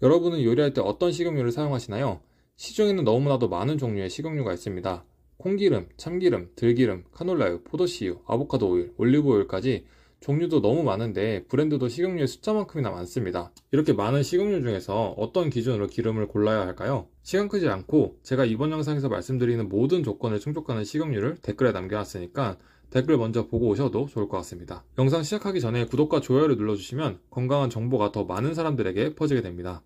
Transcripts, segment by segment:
여러분은 요리할 때 어떤 식용유를 사용하시나요? 시중에는 너무나도 많은 종류의 식용유가 있습니다. 콩기름, 참기름, 들기름, 카놀라유, 포도씨유, 아보카도 오일, 올리브 오일까지 종류도 너무 많은데 브랜드도 식용유의 숫자만큼이나 많습니다. 이렇게 많은 식용유 중에서 어떤 기준으로 기름을 골라야 할까요? 시간 끄지 않고 제가 이번 영상에서 말씀드리는 모든 조건을 충족하는 식용유를 댓글에 남겨놨으니까 댓글 먼저 보고 오셔도 좋을 것 같습니다. 영상 시작하기 전에 구독과 좋아요를 눌러주시면 건강한 정보가 더 많은 사람들에게 퍼지게 됩니다.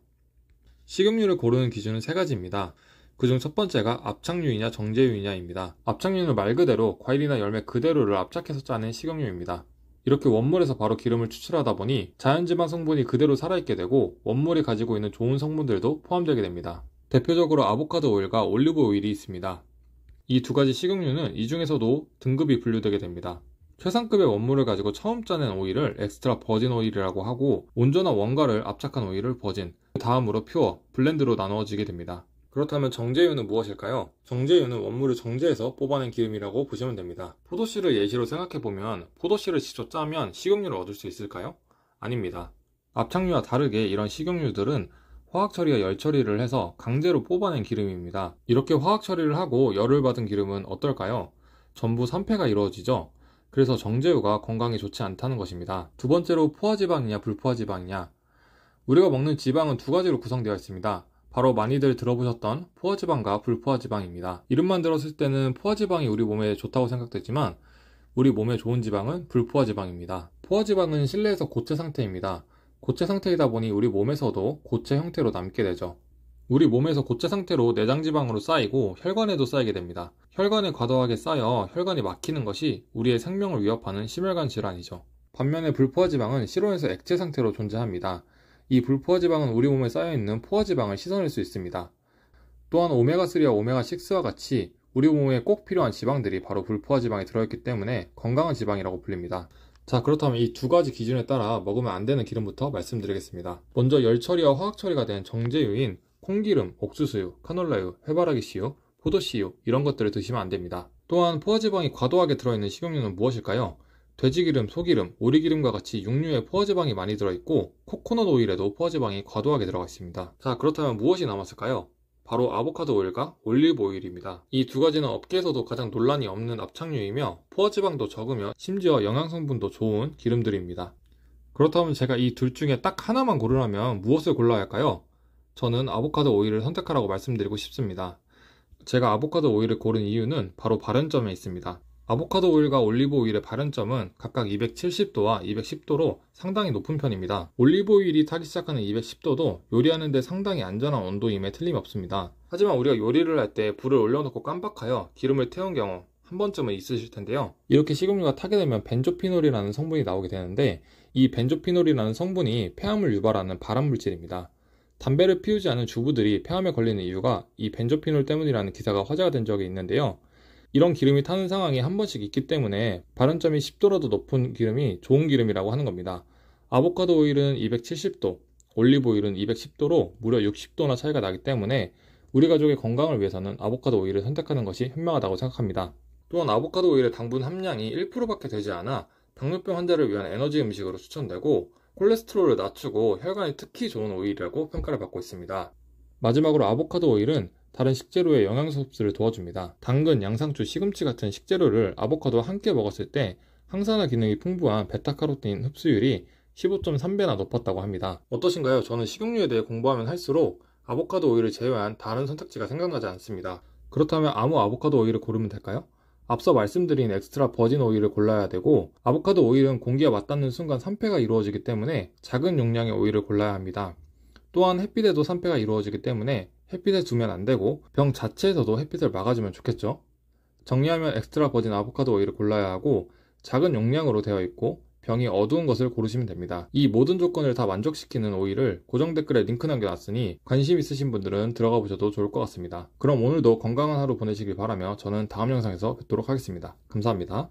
식용유를 고르는 기준은 세 가지입니다. 그중 첫 번째가 압착유이냐 정제유이냐입니다. 압착유는 말 그대로 과일이나 열매 그대로를 압착해서 짜낸 식용유입니다. 이렇게 원물에서 바로 기름을 추출하다 보니 자연지방 성분이 그대로 살아있게 되고 원물이 가지고 있는 좋은 성분들도 포함되게 됩니다. 대표적으로 아보카도 오일과 올리브 오일이 있습니다. 이 두 가지 식용유는 이 중에서도 등급이 분류되게 됩니다. 최상급의 원물을 가지고 처음 짜낸 오일을 엑스트라 버진 오일이라고 하고 온전한 원가를 압착한 오일을 버진, 다음으로 퓨어, 블렌드로 나누어지게 됩니다. 그렇다면 정제유는 무엇일까요? 정제유는 원물을 정제해서 뽑아낸 기름이라고 보시면 됩니다. 포도씨를 예시로 생각해보면 포도씨를 직접 짜면 식용유를 얻을 수 있을까요? 아닙니다. 압착유와 다르게 이런 식용유들은 화학처리와 열처리를 해서 강제로 뽑아낸 기름입니다. 이렇게 화학처리를 하고 열을 받은 기름은 어떨까요? 전부 산패가 이루어지죠. 그래서 정제유가 건강에 좋지 않다는 것입니다. 두 번째로 포화지방이냐 불포화지방이냐. 우리가 먹는 지방은 두 가지로 구성되어 있습니다. 바로 많이들 들어보셨던 포화지방과 불포화지방입니다. 이름만 들었을 때는 포화지방이 우리 몸에 좋다고 생각되지만 우리 몸에 좋은 지방은 불포화지방입니다. 포화지방은 실내에서 고체 상태입니다. 고체 상태이다 보니 우리 몸에서도 고체 형태로 남게 되죠. 우리 몸에서 고체 상태로 내장지방으로 쌓이고 혈관에도 쌓이게 됩니다. 혈관에 과도하게 쌓여 혈관이 막히는 것이 우리의 생명을 위협하는 심혈관 질환이죠. 반면에 불포화지방은 실온에서 액체 상태로 존재합니다. 이 불포화지방은 우리 몸에 쌓여있는 포화지방을 씻어낼 수 있습니다. 또한 오메가3와 오메가6와 같이 우리 몸에 꼭 필요한 지방들이 바로 불포화지방에 들어있기 때문에 건강한 지방이라고 불립니다. 자, 그렇다면 이 두 가지 기준에 따라 먹으면 안 되는 기름부터 말씀드리겠습니다. 먼저 열처리와 화학처리가 된 정제유인 콩기름, 옥수수유, 카놀라유, 해바라기씨유, 포도씨유 이런 것들을 드시면 안 됩니다. 또한 포화지방이 과도하게 들어있는 식용유는 무엇일까요? 돼지기름, 소기름, 오리기름과 같이 육류에 포화지방이 많이 들어있고 코코넛 오일에도 포화지방이 과도하게 들어가 있습니다. 자, 그렇다면 무엇이 남았을까요? 바로 아보카도 오일과 올리브 오일입니다. 이 두 가지는 업계에서도 가장 논란이 없는 압착유이며 포화지방도 적으며 심지어 영양성분도 좋은 기름들입니다. 그렇다면 제가 이 둘 중에 딱 하나만 고르라면 무엇을 골라야 할까요? 저는 아보카도 오일을 선택하라고 말씀드리고 싶습니다. 제가 아보카도 오일을 고른 이유는 바로 발연점에 있습니다. 아보카도 오일과 올리브 오일의 발연점은 각각 270도와 210도로 상당히 높은 편입니다. 올리브 오일이 타기 시작하는 210도도 요리하는데 상당히 안전한 온도임에 틀림없습니다. 하지만 우리가 요리를 할 때 불을 올려놓고 깜빡하여 기름을 태운 경우 한 번쯤은 있으실 텐데요. 이렇게 식용유가 타게 되면 벤조피놀이라는 성분이 나오게 되는데 이 벤조피놀이라는 성분이 폐암을 유발하는 발암물질입니다. 담배를 피우지 않은 주부들이 폐암에 걸리는 이유가 이 벤조피놀 때문이라는 기사가 화제가 된 적이 있는데요. 이런 기름이 타는 상황이 한 번씩 있기 때문에 발연점이 10도라도 높은 기름이 좋은 기름이라고 하는 겁니다. 아보카도 오일은 270도, 올리브 오일은 210도로 무려 60도나 차이가 나기 때문에 우리 가족의 건강을 위해서는 아보카도 오일을 선택하는 것이 현명하다고 생각합니다. 또한 아보카도 오일의 당분 함량이 1%밖에 되지 않아 당뇨병 환자를 위한 에너지 음식으로 추천되고 콜레스테롤을 낮추고 혈관에 특히 좋은 오일이라고 평가를 받고 있습니다. 마지막으로 아보카도 오일은 다른 식재료의 영양소 흡수를 도와줍니다. 당근, 양상추, 시금치 같은 식재료를 아보카도와 함께 먹었을 때 항산화 기능이 풍부한 베타카로틴 흡수율이 15.3배나 높았다고 합니다. 어떠신가요? 저는 식용유에 대해 공부하면 할수록 아보카도 오일을 제외한 다른 선택지가 생각나지 않습니다. 그렇다면 아무 아보카도 오일을 고르면 될까요? 앞서 말씀드린 엑스트라 버진 오일을 골라야 되고 아보카도 오일은 공기와 맞닿는 순간 산패가 이루어지기 때문에 작은 용량의 오일을 골라야 합니다. 또한 햇빛에도 산패가 이루어지기 때문에 햇빛에 두면 안 되고 병 자체에서도 햇빛을 막아주면 좋겠죠. 정리하면 엑스트라 버진 아보카도 오일을 골라야 하고 작은 용량으로 되어 있고 병이 어두운 것을 고르시면 됩니다. 이 모든 조건을 다 만족시키는 오일을 고정 댓글에 링크 남겨놨으니 관심 있으신 분들은 들어가 보셔도 좋을 것 같습니다. 그럼 오늘도 건강한 하루 보내시길 바라며 저는 다음 영상에서 뵙도록 하겠습니다. 감사합니다.